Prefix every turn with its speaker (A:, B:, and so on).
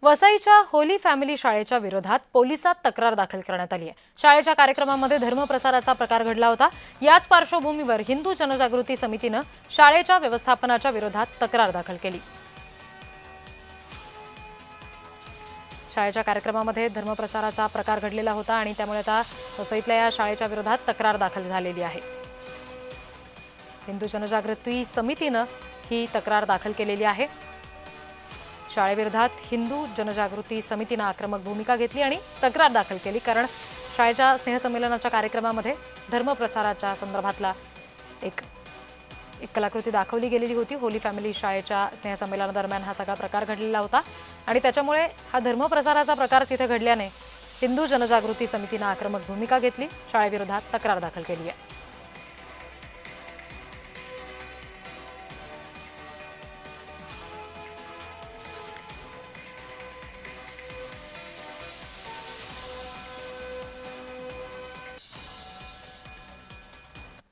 A: वसईच्या Holy family शाळेच्या विरोधात पोलिसात तक्रार दाखल करण्यात आली आहे। शाळेच्या कार्यक्रमामध्ये धर्मप्रसाराचा प्रकार घडला होता। याच पार्श्वभूमीवर हिंदू जनजागृती समितीने शाळेच्या व्यवस्थापनाच्या विरोधात तक्रार दाखल केली। शाळेच्या कार्यक्रमामध्ये धर्मप्रसाराचा प्रकार घडलेला होता आणि त्यामुळे आता वसईतल्या या शाळेच्या विरोधात तक्रार दाखल झालेली आहे। हिंदू जनजागृती समितीने ही तक्रार दाखल केलेली आहे। शाळेविरोधात हिंदू जनजागृती समितीने आक्रमक भूमिका घेतली आणि तक्रार दाखल केली, कारण शाळेच्या स्नेहसंमेलनाच्या कार्यक्रमामध्ये धर्मप्रसाराच्या संदर्भातला एक कलाकृती दाखवली गेलेली होती। होली फॅमिली शाळेच्या स्नेहसंमेलनादरम्यान हा सगळा प्रकार घडलेला होता आणि त्याच्यामुळे हा धर्मप्रसाराचा प्रकार तिथे घडल्याने हिंदू जनजागृती समितीने आक्रमक भूमिका घेतली, शाळेविरोधात तक्रार दाखल केली आहे।